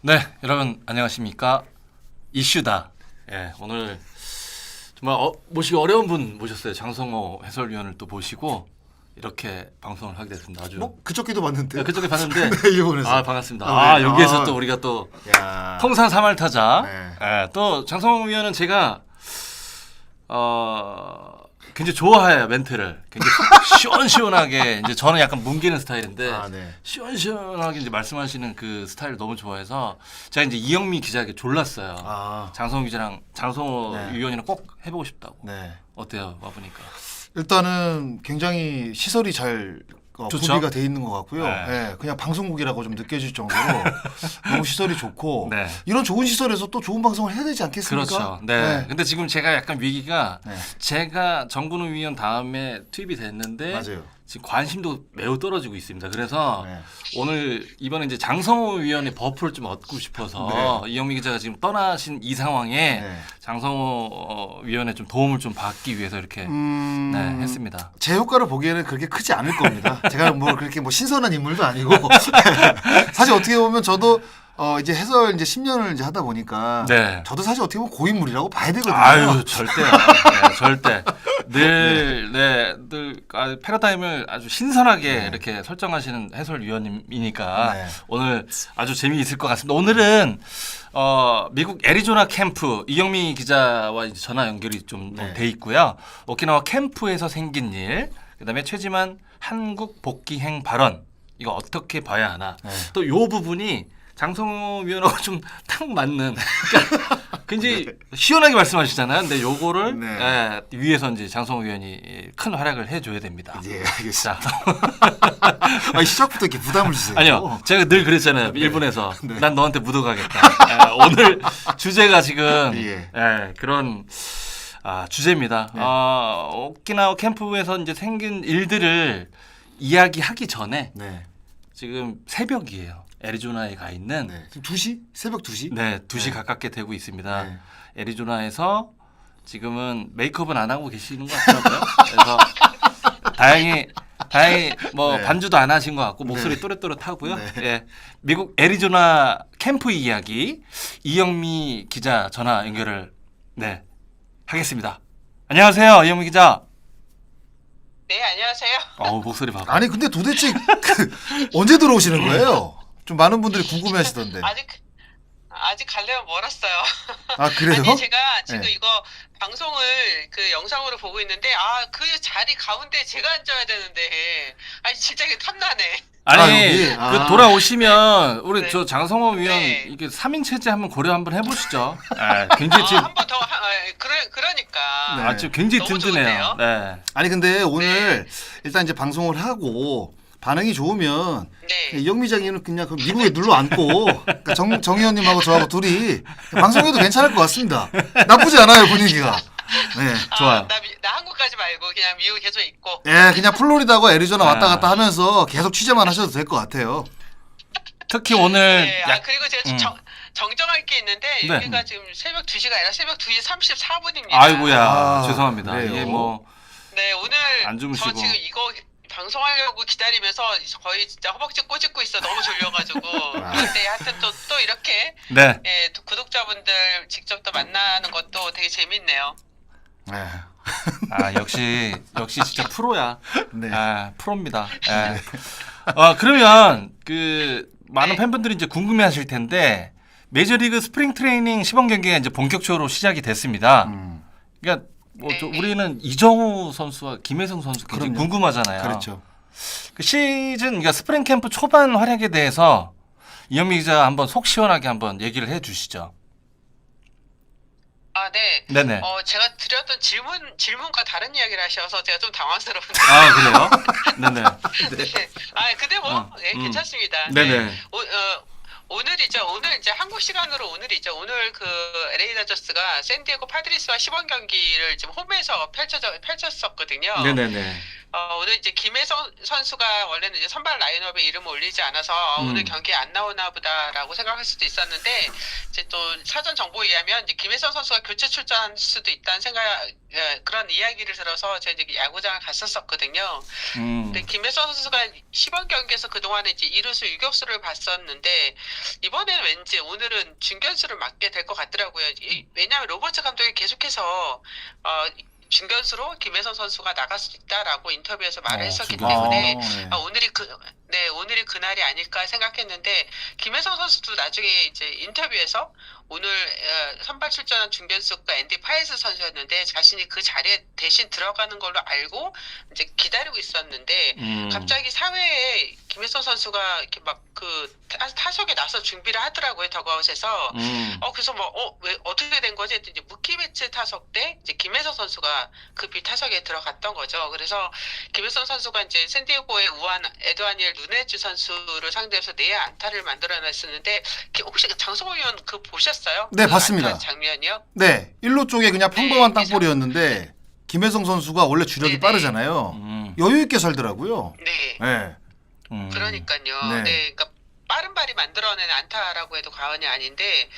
네, 여러분 안녕하십니까? 이슈다. 예, 오늘 정말 모시기 어려운 분 모셨어요. 장성호 해설위원을 또 모시고 이렇게 방송을 하게 됐습니다. 아주 그저께도 봤는데. 네, 그저께 봤는데 네, 일본에서. 아 반갑습니다. 네. 여기에서 또 우리가 또 야. 통산 3할타자. 네. 예, 또 장성호 위원은 제가 굉장히 좋아해요. 멘트를 굉장히 시원시원하게 이제 저는 약간 뭉기는 스타일인데 네. 시원시원하게 이제 말씀하시는 그 스타일을 너무 좋아해서 제가 이제 이영미 기자에게 졸랐어요. 장성호 기자랑 장성호 네. 위원이랑 꼭 해보고 싶다고. 네. 어때요? 와보니까. 일단은 굉장히 시설이 잘 좋죠? 구비가 돼 있는 것 같고요. 네. 네, 그냥 방송국이라고 좀 느껴질 정도로 너무 시설이 좋고 네. 이런 좋은 시설에서 또 좋은 방송을 해야 되지 않겠습니까? 그렇죠. 네. 네. 근데 지금 제가 약간 위기가 네. 제가 정근우 위원 다음에 투입이 됐는데 맞아요. 지금 관심도 매우 떨어지고 있습니다. 그래서 네. 오늘 이번에 이제 장성호 위원의 버프를 좀 얻고 싶어서 이영미 기자가 지금 떠나신 이 상황에 네. 장성호 위원의 좀 도움을 좀 받기 위해서 이렇게 네, 했습니다. 제 효과를 보기에는 그렇게 크지 않을 겁니다. 제가 뭐 그렇게 뭐 신선한 인물도 아니고 사실 어떻게 보면 저도 이제 해설 이제 10년을 이제 하다 보니까 네. 저도 사실 어떻게 보면 고인물이라고 봐야 되거든요. 아유 절대요. 네, 절대. 늘 패러다임을 아주 신선하게 이렇게 설정하시는 해설위원님이니까 네. 오늘 아주 재미있을 것 같습니다. 오늘은 미국 애리조나 캠프 이영미 기자와 이제 전화 연결이 좀 돼 있고요. 오키나와 캠프에서 생긴 일, 그다음에 최지만 한국 복귀행 발언 이거 어떻게 봐야 하나. 또 이 부분이 장성호 위원하고 좀 딱 맞는 그러니까 굉장히 시원하게 말씀하시잖아요. 근데 요거를 위에서 이제 장성호 위원이 큰 활약을 해줘야 됩니다. 예, 알겠습니다. 자, 시작부터 이렇게 부담을 주세요. 아니요, 제가 늘 그랬잖아요. 일본에서 난 너한테 묻어가겠다. 오늘 주제가 지금 그런 주제입니다. 오키나와 캠프에서 이제 생긴 일들을 이야기하기 전에 지금 새벽이에요. 애리조나에 가 있는 지금 2시? 새벽 2시? 네, 2시 가깝게 되고 있습니다. 애리조나에서 지금은 메이크업은 안 하고 계시는 것 같더라고요. 그래서 다행히 뭐 반주도 안 하신 것 같고 목소리 또렷또렷하고요. 예, 미국 애리조나 캠프 이야기 이영미 기자 전화 연결을 하겠습니다. 안녕하세요, 이영미 기자. 네, 안녕하세요. 목소리 봐봐. 아니 근데 도대체 언제 들어오시는 거예요? 좀 많은 분들이 궁금해하시던데. 아직 가려면 멀었어요. 아 그래요? 아니 제가 지금 이거 방송을 그 영상으로 보고 있는데 그 자리 가운데 제가 앉아야 되는데 진짜 이게 탐나네. 아니 그 돌아오시면 우리 저 장성호 위원 네. 이게 3인 체제 한번 고려 한번 해보시죠. 굉장히 지금 한 번 더 그러니까. 지금 굉장히 너무 든든해요. 좋은데요? 네. 아니 근데 오늘 일단 이제 방송을 하고 반응이 좋으면 이영미 장님은 그냥 그 미국에 눌러 앉고 그러니까 정 의원님하고 저하고 둘이 방송해도 괜찮을 것 같습니다. 나쁘지 않아요 분위기가. 네, 좋아요. 나 한국까지 말고 그냥 미국 계속 있고. 그냥 플로리다하고 애리조나 왔다 갔다 하면서 계속 취재만 하셔도 될 것 같아요. 특히 오늘 그리고 제가 좀 정정할 게 있는데 여기가 지금 새벽 2시가 아니라 새벽 2시 34분입니다. 아이고야 죄송합니다. 그래요? 이게 뭐 오늘 안 주무시고. 저 지금 이거 방송하려고 기다리면서 거의 진짜 허벅지 꼬집고 있어. 너무 졸려가지고. 근데 하여튼 또 이렇게 또 구독자분들 직접 또 만나는 것도 되게 재밌네요. 역시 진짜 프로야. 네. 프로입니다. 그러면 그 많은 팬분들이 이제 궁금해하실 텐데 메이저리그 스프링 트레이닝 시범 경기가 이제 본격적으로 시작이 됐습니다. 그러니까 우리는 이정우 선수와 김혜성 선수 굉장히 궁금하잖아요. 그렇죠. 그 시즌 그러니까 스프링 캠프 초반 활약에 대해서 이영미 기자 한번 속 시원하게 한번 얘기를 해주시죠. 네네. 제가 드렸던 질문과 다른 이야기를 하셔서 제가 좀 당황스러운데. 그래요? 네네. 근데 뭐 괜찮습니다. 네네. 오늘 이제 한국 시간으로 오늘이죠. 오늘 그 LA 다저스가 샌디에고 파드리스와 시범 경기를 지금 홈에서 펼쳤었거든요. 네네네. 오늘 이제 김혜성 선수가 원래는 이제 선발 라인업에 이름을 올리지 않아서 오늘 경기에 안 나오나 보다라고 생각할 수도 있었는데 이제 또 사전 정보에 의하면 이제 김혜성 선수가 교체 출전할 수도 있다는 그런 이야기를 들어서 제가 이제 야구장을 갔었거든요. 근데 김혜성 선수가 시범 경기에서 그동안에 이제 2루수 유격수를 봤었는데 이번에는 왠지 오늘은 중견수를 맡게 될 것 같더라고요. 왜냐하면 로버츠 감독이 계속해서 중견수로 김혜성 선수가 나갈 수 있다라고 인터뷰에서 말을 했었기 때문에 네. 오늘이 그날이 아닐까 생각했는데 김혜성 선수도 나중에 이제 인터뷰에서 오늘 선발 출전한 중견수가 앤디 파이스 선수였는데 자신이 그 자리에 대신 들어가는 걸로 알고 이제 기다리고 있었는데 갑자기 사회에 김혜성 선수가 이렇게 막 그 타석에 나서 준비를 하더라고요, 더그아웃에서. 그래서 왜 어떻게 된 거지? 했더니 이제 무키 배츠 타석 때 이제 김혜성 선수가 급히 타석에 들어갔던 거죠. 그래서 김혜성 선수가 이제 샌디에고의 우한 에드와니엘 누네즈 선수를 상대해서 4안타를 만들어냈었는데 혹시 장성호 의원 그 보셨어요? 네, 그 봤습니다. 안타 장면이요? 네, 1루 쪽에 그냥 평범한 네, 땅볼이었는데 김혜성 선수가 원래 주력이 네, 빠르잖아요. 여유 있게 살더라고요. 네. 네. 그러니까요. 네. 네. 그러니까 빠른 발이 만들어낸 안타라고 해도 과언이 아닌데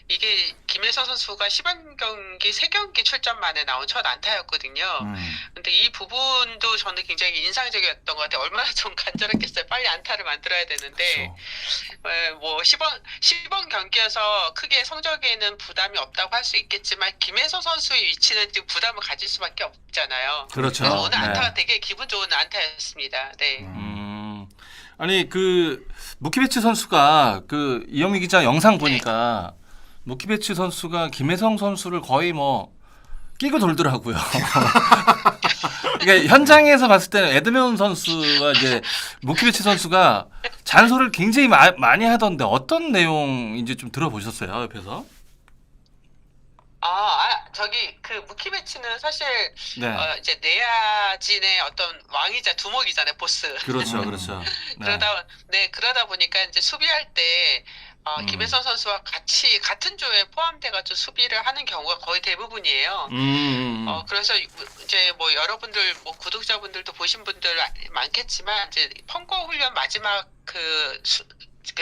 이게 김혜성 선수가 시범 경기 3경기 출전 만에 나온 첫 안타였거든요. 근데 이 부분도 저는 굉장히 인상적이었던 것 같아요. 얼마나 좀 간절했겠어요. 빨리 안타를 만들어야 되는데 뭐 시범 경기여서 크게 성적에는 부담이 없다고 할 수 있겠지만 김혜성 선수의 위치는 지금 부담을 가질 수밖에 없잖아요. 그렇죠. 그래서 오늘 네. 안타가 되게 기분 좋은 안타였습니다. 네. 아니 그 무키베치 선수가 그 이영미 기자 영상 보니까 무키베치 선수가 김혜성 선수를 거의 뭐 끼고 돌더라고요. 그러니까 현장에서 봤을 때는 에드면 선수와 이제 무키베치 선수가 잔소리를 굉장히 많이 하던데 어떤 내용인지 좀 들어보셨어요, 옆에서? 저기 그 무키 배치는 사실 네. 이제 내야진의 어떤 왕이자 두목이잖아요, 보스. 그렇죠, 그렇죠. 네. 그러다 보니까 이제 수비할 때 김혜성 선수와 같은 조에 포함돼가지고 수비를 하는 경우가 거의 대부분이에요. 그래서 이제 뭐 여러분들 뭐 구독자분들도 보신 분들 많겠지만 이제 펑거 훈련 마지막 그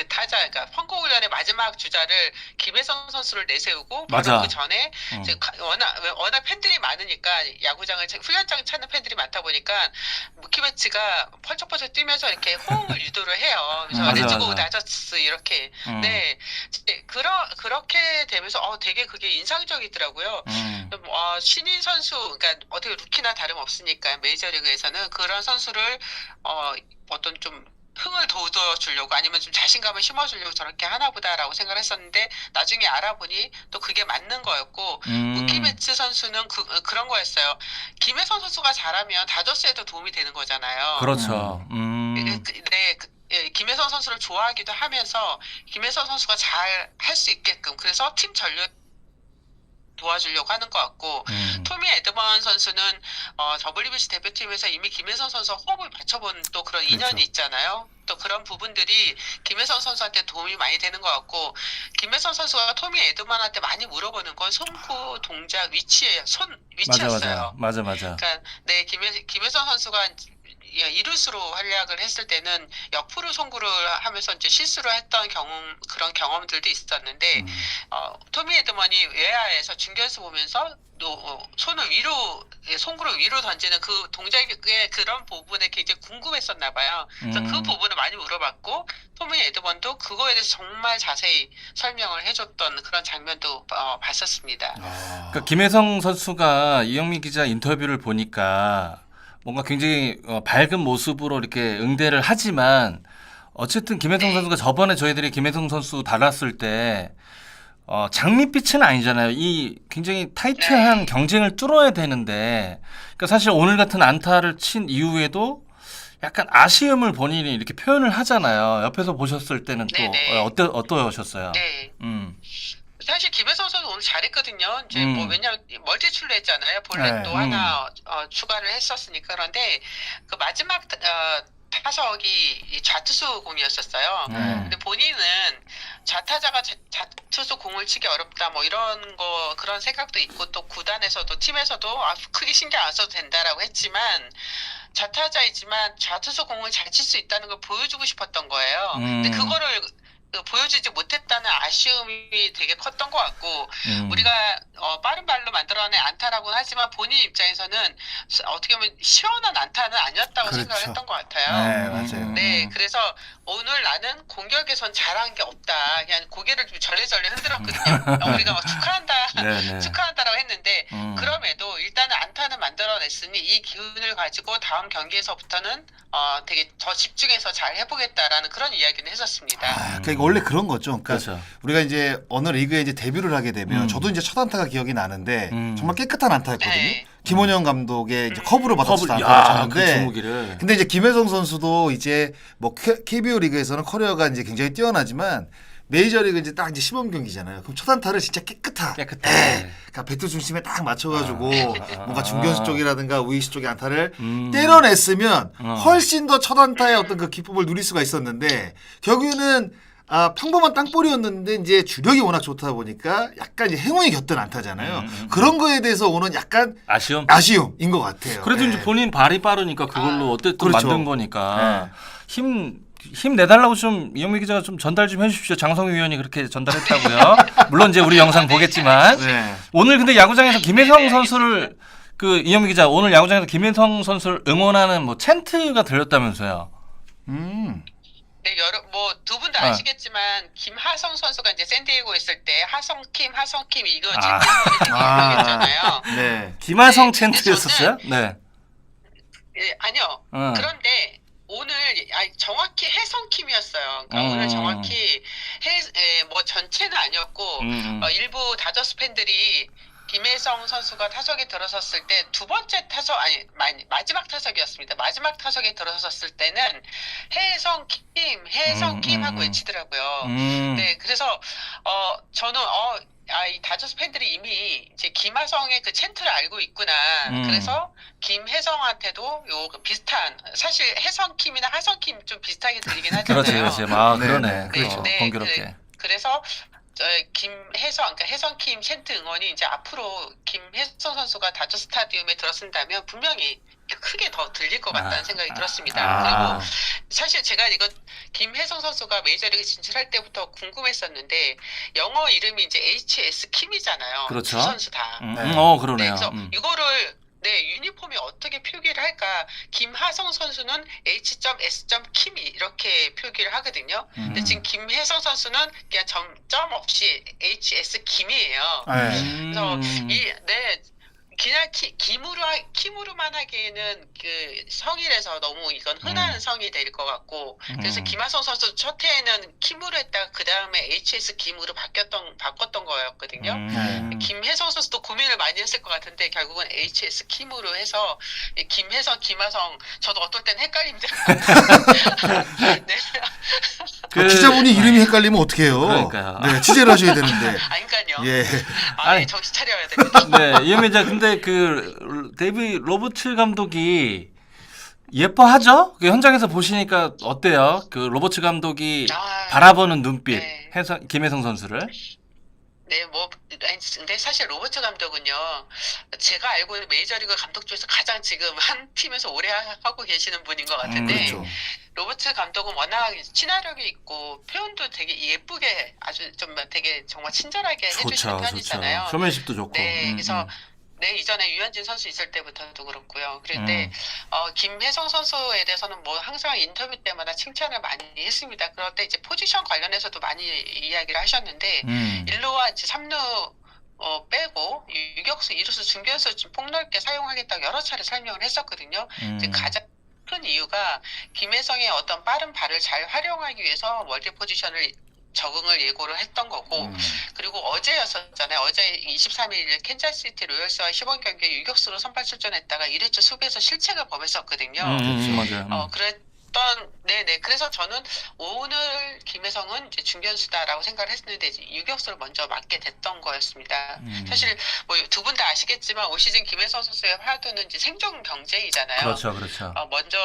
타자, 그러니까 펑거 훈련의 마지막 주자를 김혜성 선수를 내세우고 바로 맞아. 그 전에 이제 워낙 팬들이 많으니까 야구장을 훈련장 찾는 팬들이 많다 보니까 무키베치가 펄쩍펄쩍 뛰면서 이렇게 호응을 유도를 해요. 그래서 맞아, 레츠고 맞아. 나저스 이렇게 네 그렇게 되면서 되게 그게 인상적이더라고요. 신인 선수, 그러니까 어떻게 루키나 다름없으니까 메이저리그에서는 그런 선수를 어떤 좀 흥을 돋워주려고 아니면 좀 자신감을 심어주려고 저렇게 하나보다라고 생각을 했었는데 나중에 알아보니 또 그게 맞는 거였고 무키베츠 선수는 그런 거였어요. 김혜성 선수가 잘하면 다저스에도 도움이 되는 거잖아요. 그렇죠. 네, 김혜성 선수를 좋아하기도 하면서 김혜성 선수가 잘 할 수 있게끔 그래서 팀 전력 도와주려고 하는 것 같고 토미 에드먼 선수는 WBC 대표팀에서 이미 김혜성 선수와 호흡을 맞춰본 또 그런 그렇죠. 인연이 있잖아요. 또 그런 부분들이 김혜성 선수한테 도움이 많이 되는 것 같고 김혜성 선수가 토미 에드먼한테 많이 물어보는 건 손구 동작 위치였어요. 맞아. 그러니까 네 김혜성 선수가 이루스로 활약을 했을 때는 옆으로 송구를 하면서 이제 실수를 했던 그런 경험들도 있었는데 토미 에드먼이 외야에서 중견수 보면서 손을 송구를 위로 던지는 그 동작의 그런 부분에 굉장히 궁금했었나 봐요. 그래서 그 부분을 많이 물어봤고 토미 에드먼도 그거에 대해서 정말 자세히 설명을 해줬던 그런 장면도 봤었습니다. 그러니까 김혜성 선수가 이영미 기자 인터뷰를 보니까 뭔가 굉장히 밝은 모습으로 이렇게 응대를 하지만 어쨌든 김혜성 선수가 저번에 저희들이 김혜성 선수 달았을 때 장밋빛은 아니잖아요. 이 굉장히 타이트한 경쟁을 뚫어야 되는데 그러니까 사실 오늘 같은 안타를 친 이후에도 약간 아쉬움을 본인이 이렇게 표현을 하잖아요. 옆에서 보셨을 때는 또 어떠셨어요? 네. 사실 김혜성 선수 오늘 잘했거든요. 이제 뭐 왜냐면 멀티출루 했잖아요. 볼넷도 하나 추가를 했었으니까. 그런데 그 마지막 타석이 이 좌투수 공이었었어요. 근데 본인은 좌타자가 좌투수 공을 치기 어렵다 뭐 이런 거 그런 생각도 있고 또 구단에서도 팀에서도 크게 신경 안 써도 된다라고 했지만 좌타자이지만 좌투수 공을 잘 칠 수 있다는 걸 보여주고 싶었던 거예요. 근데 그거를 보여주지 못했다는 아쉬움이 되게 컸던 것 같고 우리가 빠른 발로 만들어낸 안타라고는 하지만 본인 입장에서는 어떻게 보면 시원한 안타는 아니었다고 그렇죠. 생각을 했던 것 같아요. 네, 맞아요. 네, 그래서 오늘 나는 공격에선 잘한 게 없다. 그냥 고개를 좀 절레절레 흔들었거든요. 우리가 막 축하한다, 축하한다라고 했는데 그럼에도 일단은 안타는 만들어냈으니 이 기운을 가지고 다음 경기에서부터는 되게 더 집중해서 잘 해보겠다라는 그런 이야기는 했었습니다. 그러니까 원래 그런 거죠. 그러니까 그렇죠. 우리가 이제 어느 리그에 이제 데뷔를 하게 되면 저도 이제 첫 안타가 기억이 나는데 정말 깨끗한 안타였거든요. 네. 김원영 감독의 이제 커브를 받아서 그 안타였는데 주무기를. 근데 이제 김혜성 선수도 이제 뭐 KBO 리그에서는 커리어가 이제 굉장히 뛰어나지만 메이저리그 이제 딱 이제 시범 경기잖아요. 그럼 첫 안타를 진짜 깨끗해. 그러니까 배트 중심에 딱 맞춰가지고 뭔가 중견수 쪽이라든가 우익수 쪽의 안타를 때려냈으면 훨씬 더 첫 안타의 어떤 그 기쁨을 누릴 수가 있었는데 결국에는 평범한 땅볼이었는데 이제 주력이 워낙 좋다 보니까 약간 이제 행운이 곁든 안타잖아요. 그런 거에 대해서 오는 약간 아쉬움인 것 같아요. 그래도 이제 본인 발이 빠르니까 그걸로 어쨌든 그렇죠. 만든 거니까 힘 내달라고 좀 이영미 기자가 좀 전달 좀 해주십시오. 장성희 위원이 그렇게 전달했다고요. 물론 이제 우리 영상 보겠지만 오늘 근데 야구장에서 김혜성 선수를 그 이영미 기자 오늘 야구장에서 김혜성 선수를 응원하는 뭐 챈트가 들렸다면서요. 네, 뭐 두 분 다 아시겠지만 김하성 선수가 이제 샌디에고 있을 때 하성킴 이거 챈트 유명했잖아요. 네. 김하성 네, 근데 챈트였었어요? 네. 네, 아니요. 그런데 오늘 정확히 해성킴이었어요. 그러니까 오늘 정확히 뭐 전체는 아니었고 일부 다저스 팬들이 김혜성 선수가 타석에 들어섰을 때 두 번째 타석 마지막 타석이었습니다. 마지막 타석에 들어섰을 때는 해성킴 하고 외치더라고요. 네, 그래서 저는 이 다저스 팬들이 이미 이제 김하성의 그 챈트를 알고 있구나. 그래서 김혜성한테도 요 비슷한 사실 해성킴이나 하성킴 좀 비슷하게 들리긴 하잖아요. 그렇지. 그러네. 그렇죠. 번거롭게. 그래서 그러니까 해성킴 챈트 응원이 이제 앞으로 김혜성 선수가 다저 스타디움에 들어선다면 분명히 크게 더 들릴 것 같다는 생각이 들었습니다. 그리고 사실 제가 이거 김혜성 선수가 메이저리그 진출할 때부터 궁금했었는데 영어 이름이 이제 HS 킴이잖아요. 그렇죠. 두 선수 다. 그러네요. 네, 그래서 이거를 유니폼이 어떻게 표기를 할까? 김하성 선수는 H.S. 킴이 이렇게 표기를 하거든요. 근데 지금 김혜성 선수는 그냥 점 없이 HS 김이에요. 그래서 그냥 김으로만 하기에는 그 성이라서 너무 이건 흔한 성이 될 것 같고 그래서 김하성 선수 첫 해에는 김으로 했다가 그 다음에 HS 김으로 바꿨던 거였거든요. 김혜성 선수도 고민을 많이 했을 것 같은데 결국은 HS 김으로 해서 김혜성, 김하성 저도 어떨 땐 헷갈립니다. 네. 기자분이 이름이 헷갈리면 어떡해요? 그러니까요. 네, 취재를 하셔야 되는데. 그러니까요. 예. 정신 차려야 됩니다. 네, 이현민 기자 근데 그 데이비 로버츠 감독이 예뻐하죠? 그 현장에서 보시니까 어때요? 그 로버츠 감독이 바라보는 눈빛, 김혜성 선수를. 네, 근데 사실 로버트 감독은요, 제가 알고 있는 메이저리그 감독 중에서 가장 지금 한 팀에서 오래 하고 계시는 분인 것 같은데, 그렇죠. 로버트 감독은 워낙 친화력이 있고, 표현도 되게 예쁘게 아주 좀 되게 정말 친절하게 해주시는 편이잖아요. 쇼맨십도 좋고. 네, 그래서 이전에 유현진 선수 있을 때부터도 그렇고요. 그런데 김혜성 선수에 대해서는 뭐 항상 인터뷰 때마다 칭찬을 많이 했습니다. 그럴 때 이제 포지션 관련해서도 많이 이야기를 하셨는데 1루와 이제 3루 빼고 유격수, 이루수, 중견수 좀 폭넓게 사용하겠다고 여러 차례 설명을 했었거든요. 이제 가장 큰 이유가 김혜성의 어떤 빠른 발을 잘 활용하기 위해서 멀티 포지션을 적응을 예고를 했던 거고 그리고 어제였었잖아요. 어제 23일 캔자스시티 로열스와 시범 경기에 유격수로 선발 출전했다가 1회초 수비에서 실책을 범했었거든요. 맞아요. 그래서 저는 오늘 김혜성은 이제 중견수다라고 생각을 했는데 이제 유격수를 먼저 맡게 됐던 거였습니다. 사실 뭐 두 분 다 아시겠지만 올 시즌 김혜성 선수의 화두는 이제 생존 경쟁이잖아요. 그렇죠. 먼저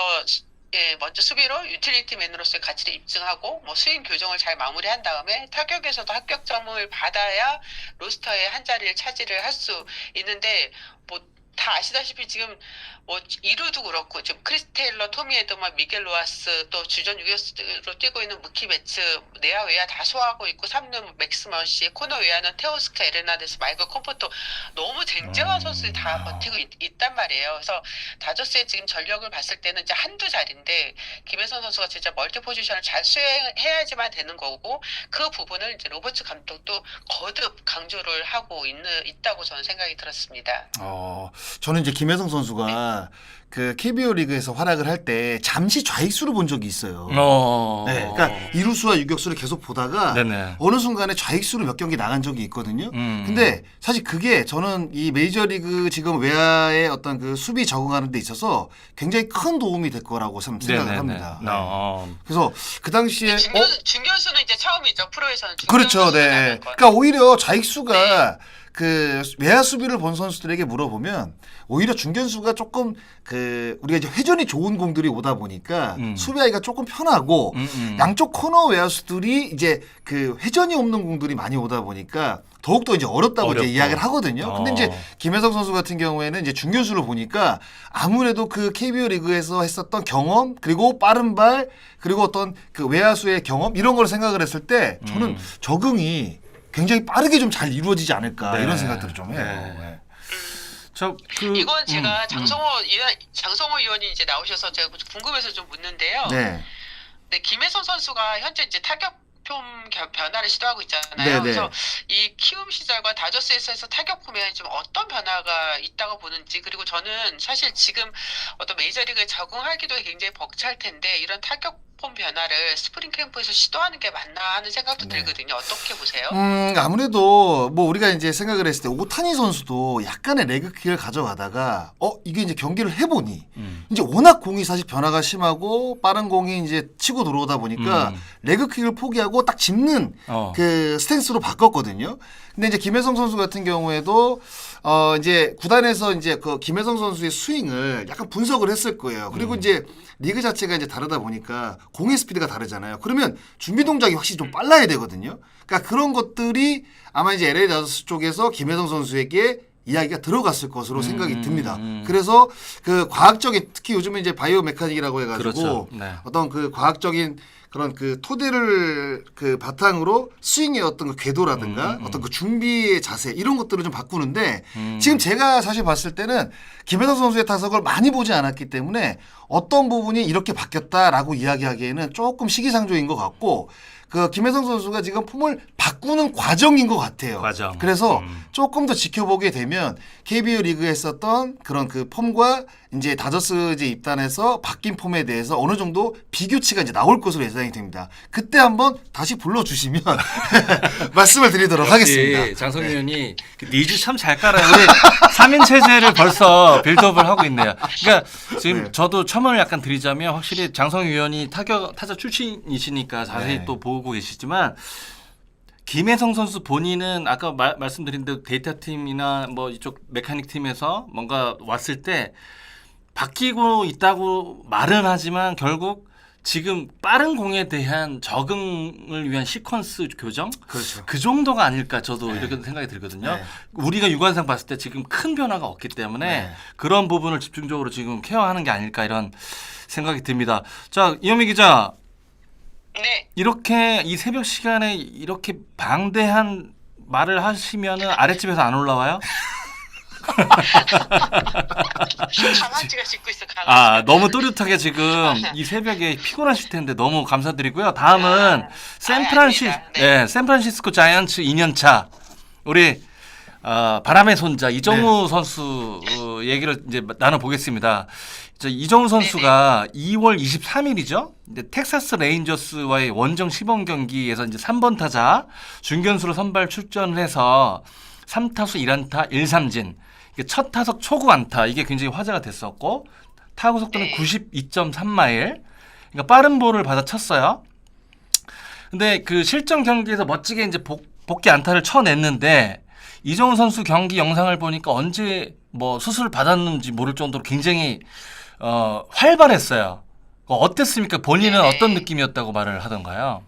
먼저 수비로 유틸리티맨으로서의 가치를 입증하고 뭐 스윙 교정을 잘 마무리한 다음에 타격에서도 합격점을 받아야 로스터의 한 자리를 차지를 할 수 있는데 뭐 다 아시다시피 지금 뭐 2루도 그렇고 지금 크리스 테일러, 토미 에드먼, 미겔 로하스 또 주전 유격수로 뛰고 있는 무키 베츠 내야 외야 다 소화하고 있고 3루 맥스 머시, 코너 외야는 테오스카 에르나데스, 마이클 컴포토 너무 쟁쟁한 선수들이 다 버티고 있단 말이에요. 그래서 다저스의 지금 전력을 봤을 때는 이제 한두 자리인데 김혜선 선수가 진짜 멀티 포지션을 잘 수행해야지만 되는 거고 그 부분을 이제 로버츠 감독도 거듭 강조를 하고 있다고 저는 생각이 들었습니다. 저는 이제 김혜성 선수가 그 KBO 리그에서 활약을 할 때 잠시 좌익수를 본 적이 있어요. 네, 그러니까 이루수와 유격수를 계속 보다가 네네. 어느 순간에 좌익수로 몇 경기 나간 적이 있거든요. 근데 사실 그게 저는 이 메이저리그 지금 외야의 어떤 그 수비 적응하는 데 있어서 굉장히 큰 도움이 될 거라고 생각을 합니다. 그래서 그 당시에 중견수는 이제 처음이죠. 프로에서는. 그렇죠. 네. 그러니까 오히려 좌익수가 그 외야 수비를 본 선수들에게 물어보면 오히려 중견수가 조금 그 우리가 이제 회전이 좋은 공들이 오다 보니까 수비하기가 조금 편하고 양쪽 코너 외야수들이 이제 그 회전이 없는 공들이 많이 오다 보니까 더욱더 이제 어렵다고 이제 이야기를 하거든요. 근데 이제 김혜성 선수 같은 경우에는 이제 중견수를 보니까 아무래도 그 KBO 리그에서 했었던 경험 그리고 빠른 발 그리고 어떤 그 외야수의 경험 이런 걸 생각을 했을 때 저는 적응이 굉장히 빠르게 좀 잘 이루어지지 않을까 이런 생각들을 좀 해요. 이건 제가 장성호 의원이 이제 나오셔서 제가 궁금해서 좀 묻는데요. 네, 김혜선 선수가 현재 이제 타격 폼 변화를 시도하고 있잖아요. 그래서 이 키움 시절과 다저스에서 타격 폼에 좀 어떤 변화가 있다고 보는지 그리고 저는 사실 지금 어떤 메이저리그에 적응하기도 굉장히 벅찰 텐데 이런 타격 폼 변화를 스프링 캠프에서 시도하는 게 맞나 하는 생각도 들거든요. 어떻게 보세요? 아무래도 뭐 우리가 이제 생각을 했을 때 오타니 선수도 약간의 레그킥을 가져가다가 이게 이제 경기를 해보니 이제 워낙 공이 사실 변화가 심하고 빠른 공이 이제 치고 들어오다 보니까 레그킥을 포기하고 딱 짚는 그 스탠스로 바꿨거든요. 근데 이제 김혜성 선수 같은 경우에도 이제 구단에서 이제 그 김혜성 선수의 스윙을 약간 분석을 했을 거예요. 그리고 이제 리그 자체가 이제 다르다 보니까 공의 스피드가 다르잖아요. 그러면 준비 동작이 확실히 좀 빨라야 되거든요. 그러니까 그런 것들이 아마 이제 LA 다저스 쪽에서 김혜성 선수에게 이야기가 들어갔을 것으로 생각이 듭니다. 그래서 그 과학적인 특히 요즘에 이제 바이오 메카닉이라고 해가지고 어떤 그 과학적인 그런 그 토대를 그 바탕으로 스윙의 어떤 그 궤도라든가 어떤 그 준비의 자세 이런 것들을 좀 바꾸는데 지금 제가 사실 봤을 때는 김혜성 선수의 타석을 많이 보지 않았기 때문에 어떤 부분이 이렇게 바뀌었다라고 이야기하기에는 조금 시기상조인 것 같고 그 김혜성 선수가 지금 폼을 바꾸는 과정인 것 같아요. 그래서 조금 더 지켜보게 되면 KBO 리그에 썼던 그런 그 폼과 이제 다저스 이제 입단해서 바뀐 폼에 대해서 어느 정도 비교치가 이제 나올 것으로 예상이 됩니다. 그때 한번 다시 불러주시면 말씀을 드리도록 하겠습니다. 장성 의원이 니즈 참 잘 깔아요. 우리 3인 체제를 벌써 빌드업을 하고 있네요. 그러니까 지금 저도 첨언을 약간 드리자면 확실히 장성 의원이 타자 출신이시니까 자세히 또 보고 계시지만 김혜성 선수 본인은 아까 말씀드린 대로 데이터 팀이나 뭐 이쪽 메카닉 팀에서 뭔가 왔을 때 바뀌고 있다고 말은 하지만 결국 지금 빠른 공에 대한 적응을 위한 시퀀스 교정? 그 정도가 아닐까 저도 이렇게 생각이 들거든요. 우리가 육안상 봤을 때 지금 큰 변화가 없기 때문에 그런 부분을 집중적으로 지금 케어하는 게 아닐까 이런 생각이 듭니다. 자, 이현미 기자. 이렇게 이 새벽 시간에 이렇게 방대한 말을 하시면은 아랫집에서 안 올라와요? 강아지가 짖고 있어. 강아지. 너무 또렷하게 지금 이 새벽에 피곤하실 텐데 너무 감사드리고요. 다음은 샌프란시스코 자이언츠 2년차 우리 바람의 손자 이정우 선수 얘기를 이제 나눠보겠습니다. 이정우 선수가 2월 23일이죠. 이제 텍사스 레인저스와의 원정 시범 경기에서 이제 3번 타자 중견수로 선발 출전을 해서 3타수 1안타 1삼진. 첫 타석 초구 안타 이게 굉장히 화제가 됐었고 타구 속도는 92.3마일. 그러니까 빠른 볼을 받아쳤어요. 근데 그 실전 경기에서 멋지게 이제 복귀 안타를 쳐냈는데 이정우 선수 경기 영상을 보니까 언제 뭐 수술 받았는지 모를 정도로 굉장히 활발했어요. 어땠습니까? 본인은 네네. 어떤 느낌이었다고 말을 하던가요?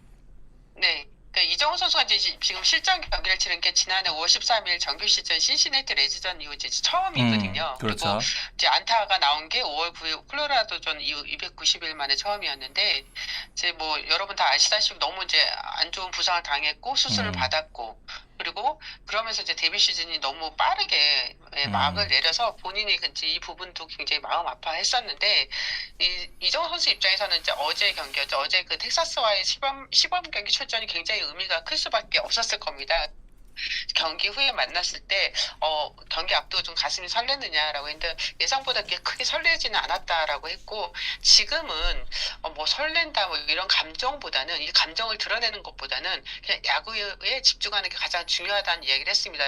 네. 그러니까 이정우 선수가 이제 지금 실전 경기를 치른 게 지난해 5월 13일 정규 시즌 신시내티 레즈전 이후 이제 처음이거든요. 그렇죠. 그리고 이제 안타가 나온 게 5월 9일 콜로라도전 이후 290일 만에 처음이었는데 이제 뭐 여러분 다 아시다시피 너무 이제 안 좋은 부상을 당했고 수술을 받았고 그리고 그러면서 이제 데뷔 시즌이 너무 빠르게 막을 내려서 본인이 이제 이 부분도 굉장히 마음 아파했었는데 이정우 선수 입장에서는 이제 어제 경기였죠. 어제 그 텍사스와의 시범 경기 출전이 굉장히 의미가 클 수밖에 없었을 겁니다. 경기 후에 만났을 때 경기 앞두고 좀 가슴이 설레느냐라고 했는데 예상보다 그렇게 크게 설레지는 않았다라고 했고 지금은 뭐 설렌다 뭐 이런 감정보다는 이 감정을 드러내는 것보다는 그냥 야구에 집중하는 게 가장 중요하다는 이야기를 했습니다.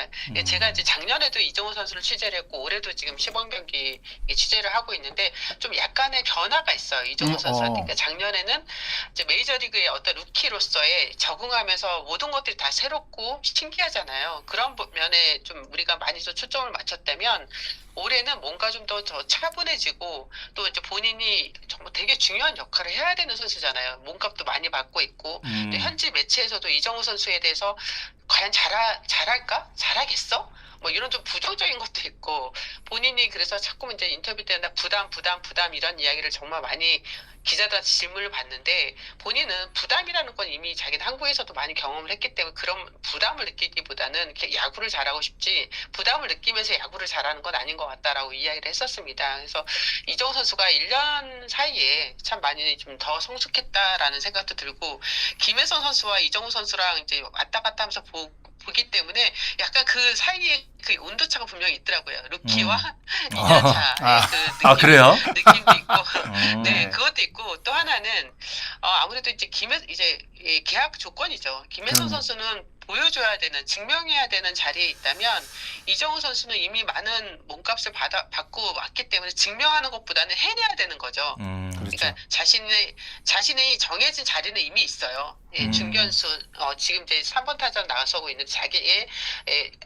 제가 이제 작년에도 이정우 선수를 취재를 했고 올해도 지금 시범 경기 취재를 하고 있는데 좀 약간의 변화가 있어요. 이정우 선수한테. 그러니까 작년에는 이제 메이저리그의 어떤 루키로서의 적응하면서 모든 것들이 다 새롭고 신기하잖아요. 그런 면에 좀 우리가 많이 좀 초점을 맞췄다면 올해는 뭔가 좀 더 차분해지고 또 이제 본인이 정말 되게 중요한 역할을 해야 되는 선수잖아요. 몸값도 많이 받고 있고 또 현지 매체에서도 이정우 선수에 대해서 과연 잘할까? 잘하겠어? 뭐 이런 좀 부정적인 것도 있고 본인이 그래서 자꾸 이제 인터뷰 때나 부담 이런 이야기를 정말 많이 기자들한테 질문을 받는데 본인은 부담이라는 건 이미 자기는 한국에서도 많이 경험을 했기 때문에 그런 부담을 느끼기보다는 이렇게 야구를 잘하고 싶지 부담을 느끼면서 야구를 잘하는 건 아닌 것 같다라고 이야기를 했었습니다. 그래서 이정우 선수가 1년 사이에 참 많이 좀 더 성숙했다라는 생각도 들고 김혜성 선수와 이정우 선수랑 이제 왔다 갔다 하면서 보기 때문에 약간 그 사이에 그 온도차가 분명히 있더라고요. 루키와 2년차의 그 그래요? 느낌도 있고, 네, 그것도 있고 또 하나는 아무래도 이제 계약 조건이죠. 김혜성 선수는 보여줘야 되는, 증명해야 되는 자리에 있다면 이정우 선수는 이미 많은 몸값을 받고 왔기 때문에 증명하는 것보다는 해내야 되는 거죠. 그러니까 자신의 정해진 자리는 이미 있어요. 중견수 지금 이제 3번 타자 나서고 있는 자기의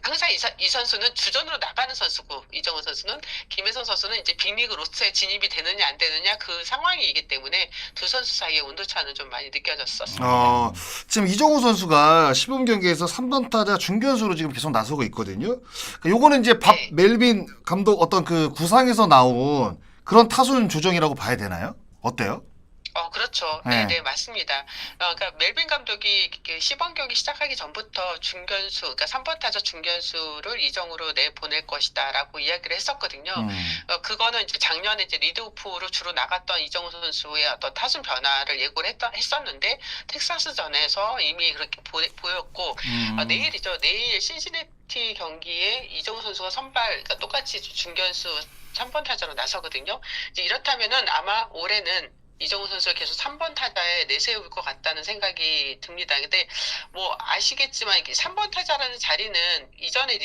항상 이 선수는 주전으로 나가는 선수고 이정우 선수는 김혜성 선수는 이제 빅리그 로스터에 진입이 되느냐 안 되느냐 그 상황이기 때문에 두 선수 사이의 온도차는 좀 많이 느껴졌었습니다. 지금 이정우 선수가 시범 경기에서 3번 타자 중견수로 지금 계속 나서고 있거든요. 요거는 이제 밥 멜빈 감독 어떤 그 구상에서 나온 그런 타순 조정이라고 봐야 되나요? 어때요? 그렇죠. 네, 맞습니다. 그러니까 멜빈 감독이 시범 경기 시작하기 전부터 중견수, 그러니까 3번 타자 중견수를 이정우로 내보낼 것이다라고 이야기를 했었거든요. 그거는 이제 작년에 이제 리드오프로 주로 나갔던 이정우 선수의 어떤 타순 변화를 예고를 했었는데 텍사스전에서 이미 그렇게 보였고 내일이죠. 내일 신시내티 경기에 이정우 선수가 선발, 그러니까 똑같이 중견수 3번 타자로 나서거든요. 이제 이렇다면은 아마 올해는 이정우 선수가 계속 3번 타자에 내세울 것 같다는 생각이 듭니다. 근데 뭐 아시겠지만 3번 타자라는 자리는 이전에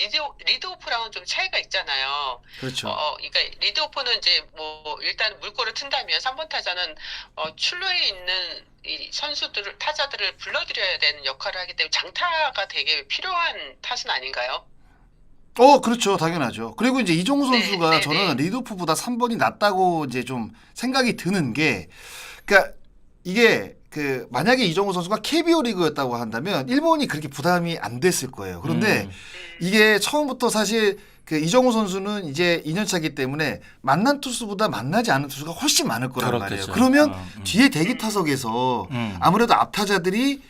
리드오프랑은 좀 차이가 있잖아요. 그렇죠. 그러니까 리드오프는 이제 뭐 일단 물꼬를 튼다면 3번 타자는 출루에 있는 이 타자들을 불러들여야 되는 역할을 하기 때문에 장타가 되게 필요한 탓은 아닌가요? 그렇죠. 당연하죠. 그리고 이제 이정우 선수가 네. 저는 리드오프보다 3번이 낫다고 이제 좀 생각이 드는 게, 그러니까 이게 그 만약에 이정우 선수가 KBO 리그였다고 한다면 일본이 그렇게 부담이 안 됐을 거예요. 그런데 이게 처음부터 사실 그 이정우 선수는 이제 2년차이기 때문에 만난 투수보다 만나지 않은 투수가 훨씬 많을 거란 말이에요. 그러면 뒤에 대기 타석에서 아무래도 앞타자들이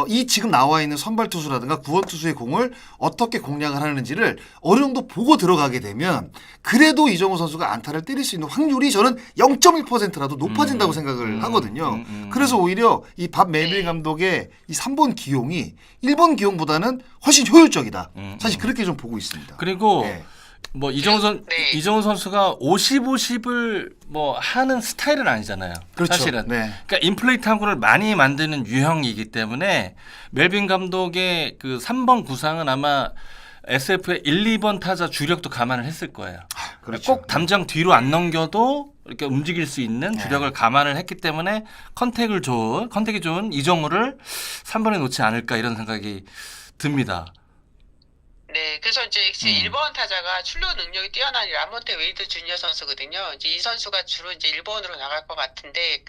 이 지금 나와 있는 선발 투수라든가 구원 투수의 공을 어떻게 공략을 하는지를 어느 정도 보고 들어가게 되면 그래도 이정우 선수가 안타를 때릴 수 있는 확률이 저는 0.1%라도 높아진다고 생각을 하거든요. 그래서 오히려 이 밥 멜빈 감독의 이 3번 기용이 1번 기용보다는 훨씬 효율적이다. 사실 그렇게 좀 보고 있습니다. 그리고 뭐 이정우 선수가 50-50을 뭐 하는 스타일은 아니잖아요. 그렇죠. 사실은. 네. 그러니까 인플레이 타구를 많이 만드는 유형이기 때문에 멜빈 감독의 그 3번 구상은 아마 SF의 1, 2번 타자 주력도 감안을 했을 거예요. 그렇죠. 꼭 담장 뒤로 안 넘겨도 이렇게 움직일 수 있는 주력을 감안을 했기 때문에 컨택이 좋은 이정우를 3번에 놓지 않을까 이런 생각이 듭니다. 네, 그래서 이제 1번 타자가 출루 능력이 뛰어난 라몬테 웨이드 주니어 선수거든요. 이제 이 선수가 주로 이제 1번으로 나갈 것 같은데,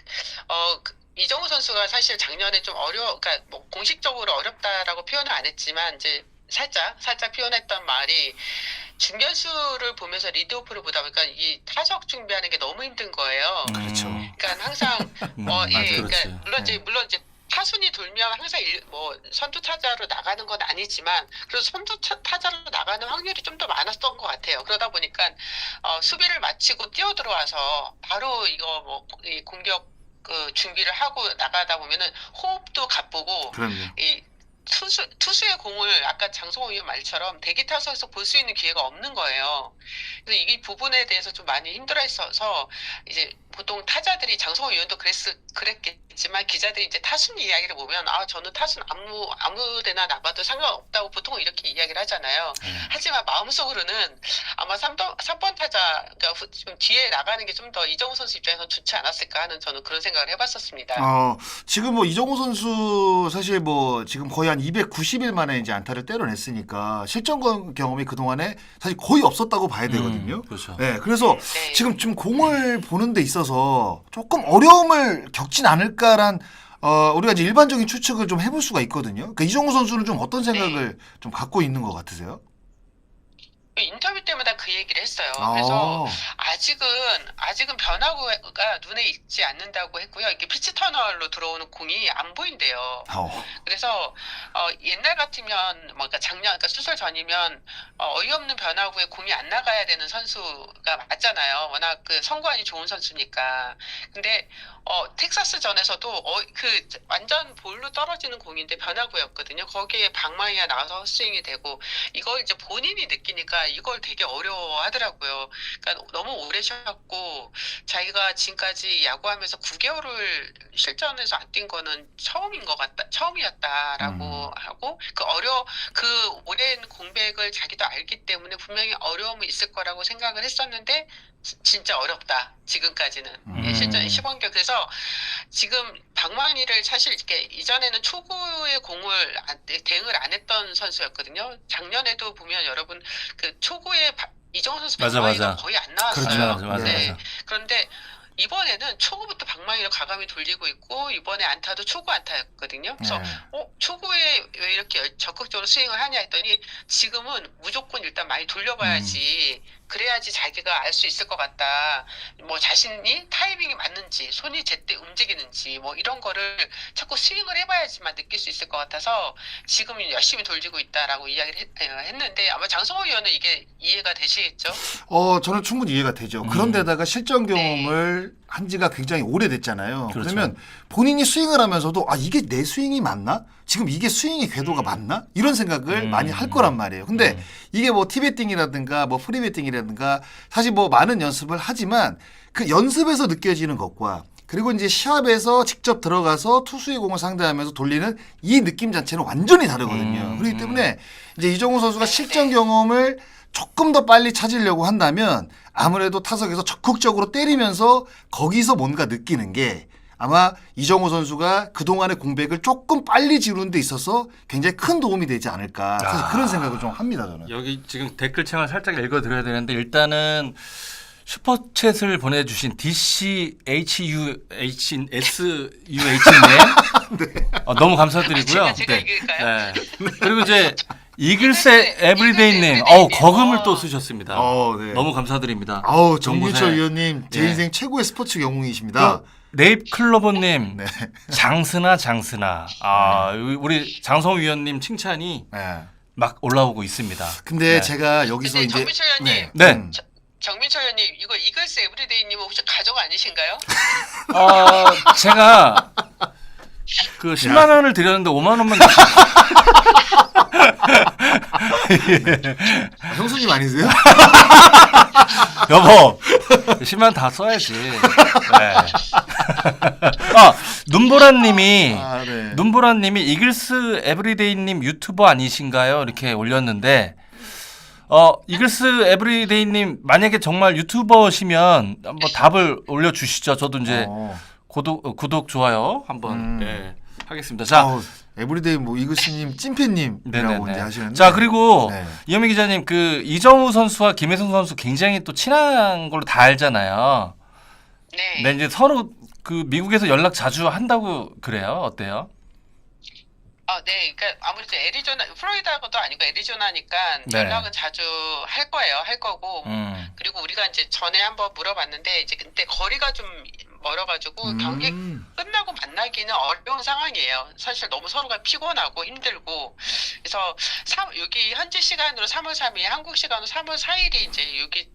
이정우 선수가 사실 작년에 좀 그러니까 뭐 공식적으로 어렵다라고 표현을 안 했지만, 이제 살짝 표현했던 말이 중견수를 보면서 리드오프를 보다 보니까 이 타석 준비하는 게 너무 힘든 거예요. 그렇죠. 그러니까 항상 그렇지. 그러니까 물론 이제 타순이 돌면 항상 선두 타자로 나가는 건 아니지만 그래도 선두 타자로 나가는 확률이 좀 더 많았던 것 같아요. 그러다 보니까 수비를 마치고 뛰어 들어와서 바로 이거 이 공격 준비를 하고 나가다 보면은 호흡도 가쁘고 그럼요. 이 투수의 공을 아까 장성호 의원 말처럼 대기 타석에서 볼 수 있는 기회가 없는 거예요. 그래서 이 부분에 대해서 좀 많이 힘들어했어서 이제 보통 타자들이 장성호 의원도 그랬겠지만 기자들이 이제 타순 이야기를 보면 저는 타순 아무데나 나가도 상관없다고 보통 이렇게 이야기를 하잖아요. 하지만 마음속으로는 아마 3번 타자 그러니까 좀 뒤에 나가는 게 좀 더 이정우 선수 입장에서 좋지 않았을까 하는 저는 그런 생각을 해봤었습니다. 지금 뭐 이정우 선수 사실 뭐 지금 거의 한 290일 만에 이제 안타를 때려냈으니까 실전 경험이 그 동안에 사실 거의 없었다고 봐야 되거든요. 그렇죠. 네, 그래서 네. 지금 좀 공을 보는 데 있어서 조금 어려움을 겪진 않을까란 우리가 이제 일반적인 추측을 좀 해볼 수가 있거든요. 그러니까 이정우 선수는 좀 어떤 생각을 좀 갖고 있는 것 같으세요? 인터뷰 때마다 그 얘기를 했어요. 그래서 아직은 변화구가 눈에 익지 않는다고 했고요. 이게 피치 터널로 들어오는 공이 안 보인대요. 그래서 옛날 같으면 그러니까 그러니까 수술 전이면 어이없는 변화구에 공이 안 나가야 되는 선수가 맞잖아요. 워낙 그 성관이 좋은 선수니까. 근데 텍사스전에서도 그 완전 볼로 떨어지는 공인데 변화구였거든요. 거기에 방망이가 나와서 헛스윙이 되고 이걸 이제 본인이 느끼니까 이걸 되게 어려워하더라고요. 그러니까 너무 오래 쉬었고 자기가 지금까지 야구하면서 9개월을 실전에서 안 뛴 거는 처음이었다라고 하고 그 오랜 공백을 자기도 알기 때문에 분명히 어려움이 있을 거라고 생각을 했었는데 진짜 어렵다. 지금까지는 실전 시범격 그래서 지금 방망이를 사실 이렇게 이전에는 초구의 공을 대응을 안 했던 선수였거든요. 작년에도 보면 여러분 그 초구에 이정우 선수 방망이가 거의 안 나왔어요. 그렇죠. 맞아. 그런데 이번에는 초구부터 방망이로 가감이 돌리고 있고 이번에 안타도 초구 안타였거든요. 그래서 초구에 왜 이렇게 적극적으로 스윙을 하냐 했더니 지금은 무조건 일단 많이 돌려봐야지 그래야지 자기가 알 수 있을 것 같다. 뭐 자신이 타이밍이 맞는지 손이 제때 움직이는지 뭐 이런 거를 자꾸 스윙을 해봐야지만 느낄 수 있을 것 같아서 지금 열심히 돌리고 있다라고 이야기를 했는데 아마 장성호 의원은 이게 이해가 되시겠죠? 저는 충분히 이해가 되죠. 그런데다가 실전 경험을 한 지가 굉장히 오래됐잖아요. 그렇죠. 그러면 본인이 스윙을 하면서도 이게 내 스윙이 맞나? 지금 이게 스윙의 궤도가 맞나? 이런 생각을 많이 할 거란 말이에요. 근데 이게 뭐 티베팅이라든가 뭐 프리베팅이라든가 사실 뭐 많은 연습을 하지만 그 연습에서 느껴지는 것과 그리고 이제 시합에서 직접 들어가서 투수의 공을 상대하면서 돌리는 이 느낌 자체는 완전히 다르거든요. 그렇기 때문에 이제 이정우 선수가 실전 경험을 조금 더 빨리 찾으려고 한다면 아무래도 타석에서 적극적으로 때리면서 거기서 뭔가 느끼는 게 아마 이정우 선수가 그동안의 공백을 조금 빨리 지우는 데 있어서 굉장히 큰 도움이 되지 않을까 사실 그런 생각을 좀 합니다. 저는. 여기 지금 댓글창을 살짝 읽어드려야 되는데 일단은 슈퍼챗을 보내주신 DCHUHSUH님 너무 감사드리고요. 제가 읽을까요? 네. 그리고 이제 이글스 에브리데이님 거금을 또 쓰셨습니다. 네. 너무 감사드립니다. 정민철 위원님 제 인생 최고의 스포츠 영웅이십니다. 네잎클로버님 네. 장스나 우리 장성호 위원님 칭찬이 막 올라오고 있습니다. 근데 제가 여기서 근데 이제 정민철 위원님 정민철 의원님 이거 이글스 에브리데이님은 혹시 가족 아니신가요? 제가 그 10만 원을 드렸는데 5만 원만 형수님 아니세요? 여보 10만 원 다 써야지. 네. 눈보라님이 이글스 에브리데이님 유튜버 아니신가요? 이렇게 올렸는데 이글스 에브리데이님 만약에 정말 유튜버시면 한번 답을 올려주시죠. 저도 이제 구독 좋아요 한번 하겠습니다. 자 에브리데이 뭐 이글스님 찐팬님이라고 이제 하시는데. 자 그리고 네. 이현미 기자님 그 이정우 선수와 김혜성 선수 굉장히 또 친한 걸로 다 알잖아요. 네. 네 이제 서로 그 미국에서 연락 자주 한다고 그래요. 어때요? 네, 그러니까 아무래도 애리조나, 플로리다도 아니고 애리조나니까 네. 연락은 자주 할 거예요, 할 거고. 그리고 우리가 이제 전에 한번 물어봤는데 이제 그때 거리가 좀 멀어가지고 경기 끝나고 만나기는 어려운 상황이에요. 사실 너무 서로가 피곤하고 힘들고. 그래서 여기 현지 시간으로 3월 3일, 한국 시간으로 3월 4일이 이제 여기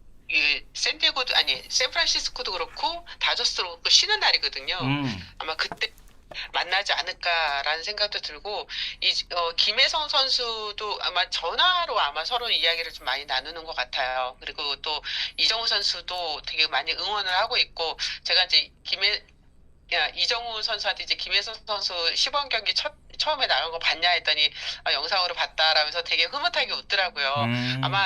샌디에고도 아니 샌프란시스코도 그렇고 다저스도 그렇고 쉬는 날이거든요. 아마 그때 만나지 않을까라는 생각도 들고 김혜성 선수도 아마 전화로 아마 서로 이야기를 좀 많이 나누는 것 같아요. 그리고 또 이정우 선수도 되게 많이 응원을 하고 있고 제가 이제 이정우 선수한테 이제 김혜성 선수 시범 경기 처음에 나간 거 봤냐 했더니 영상으로 봤다라면서 되게 흐뭇하게 웃더라고요. 아마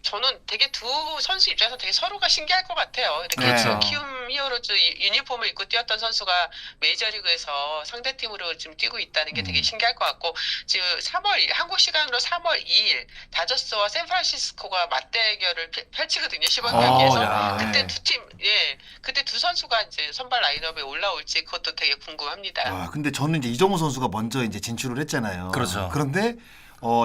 저는 되게 두 선수 입장에서 되게 서로가 신기할 것 같아요. 이렇게 그렇죠. 키움 히어로즈 유니폼을 입고 뛰었던 선수가 메이저리그에서 상대팀으로 지금 뛰고 있다는 게 되게 신기할 것 같고 지금 한국 시간으로 3월 2일 다저스와 샌프란시스코가 맞대결을 펼치거든요. 시범 경기에서. 그때 두 팀, 그때 두 선수가 이제 선발 라인업에 올라올지 그것도 되게 궁금합니다. 근데 저는 이제 이정우 선수가 먼저 이제 진출을 했잖아요. 그렇죠. 그런데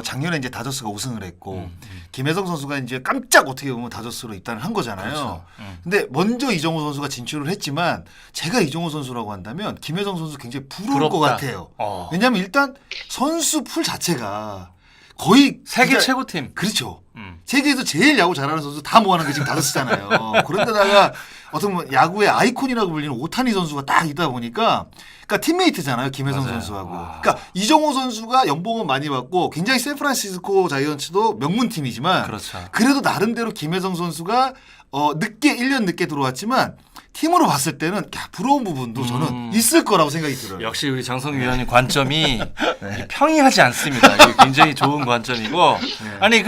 작년에 이제 다저스가 우승을 했고 김혜성 선수가 이제 깜짝 어떻게 보면 다저스로 입단을 한 거잖아요. 그렇죠. 근데 먼저 이정우 선수가 진출을 했지만 제가 이정우 선수라고 한다면 김혜성 선수 굉장히 부러울 것 부럽다. 같아요. 왜냐하면 일단 선수 풀 자체가 거의 세계 진짜- 최고팀. 그렇죠. 세계에서 제일 야구 잘하는 선수 다 모아놓은 게 지금 다저스잖아요. 그런데다가 어떤 뭐 야구의 아이콘이라고 불리는 오타니 선수가 딱 있다 보니까 그러니까 팀메이트잖아요. 김혜성 맞아요. 선수하고. 와. 그러니까 이정우 선수가 연봉은 많이 받고 굉장히 샌프란시스코 자이언츠도 명문팀이지만 그렇죠. 그래도 나름대로 김혜성 선수가 1년 늦게 들어왔지만 팀으로 봤을 때는 부러운 부분도 저는 있을 거라고 생각이 들어요. 역시 우리 장성 위원님 관점이 평이하지 않습니다. 이게 굉장히 좋은 관점이고 아니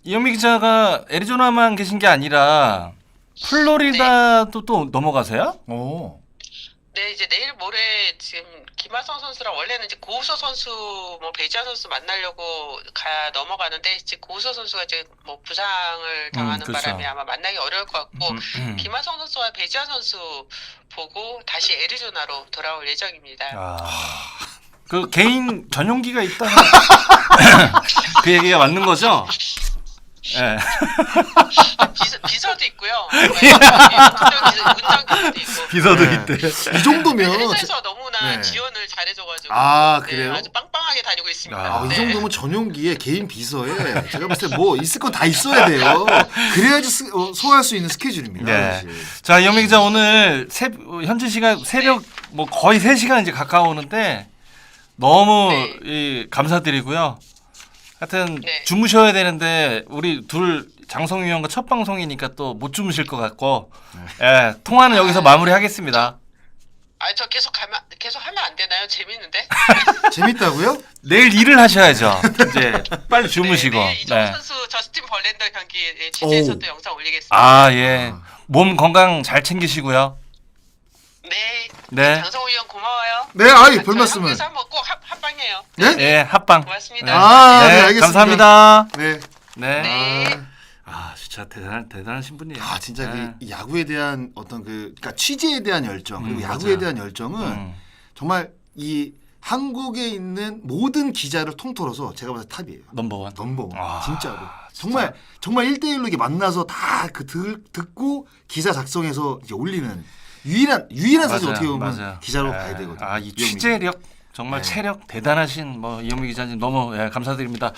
이현미 기자가 애리조나만 계신 게 아니라 플로리다도 또 넘어가세요? 오. 네, 이제 내일 모레 지금 김하성 선수랑 원래는 이제 고우서 선수, 뭐 배지아 선수 만나려고 넘어가는데 이제 고우서 선수가 이제 뭐 부상을 당하는 그렇죠. 바람에 아마 만나기 어려울 것 같고 김하성 선수와 배지아 선수 보고 다시 애리조나로 돌아올 예정입니다. 그 개인 전용기가 있다. 그 얘기가 맞는 거죠? 예. 비서도 있고요. 운전기사도 있고. 비서도 네. 있대. 이 정도면 회사에서 너무나 네. 지원을 잘해줘가지고 그래요? 아주 빵빵하게 다니고 있습니다. 이 정도면 전용기에 개인 비서에 제가 봤을 때 뭐 있을 건 다 있어야 돼요. 그래야지 소화할 수 있는 스케줄입니다. 네. 사실. 자, 이현미 기자 오늘 현지 시간 새벽 뭐 거의 3시간 이제 가까우는데 너무 감사드리고요. 하여튼 네. 주무셔야 되는데 우리 둘 장성희 위원과 첫 방송이니까 또 못 주무실 것 같고 통화는 여기서 마무리하겠습니다. 저 계속 하면 안 되나요? 재밌는데? 재밌다고요? 내일 일을 하셔야죠. 이제 빨리 주무시고. 내일 이정우 네. 선수 저스틴 벌렌더 경기 취재해서 또 영상 올리겠습니다. 몸 건강 잘 챙기시고요. 네. 네. 장성우 의원 고마워요. 네, 아이 별 말씀을. 한국에서 한번 꼭 합방해요. 네? 네, 합방. 고맙습니다. 네, 알겠습니다. 감사합니다. 네. 네. 네. 진짜 대단하신 분이에요. 진짜 네. 이 야구에 대한 어떤 그러니까 취재에 대한 열정 그리고 야구에 맞아요. 대한 열정은 정말 이 한국에 있는 모든 기자를 통틀어서 제가 봤을 때 탑이에요. 넘버원. 넘버원. 진짜로. 정말 1대1로 이렇게 만나서 다 듣고 기사 작성해서 이제 올리는 유일한 사실 어떻게 보면 기자로 봐야 되거든요. 이 취재력 정말 체력 대단하신 이현미 기자님 너무 감사드립니다.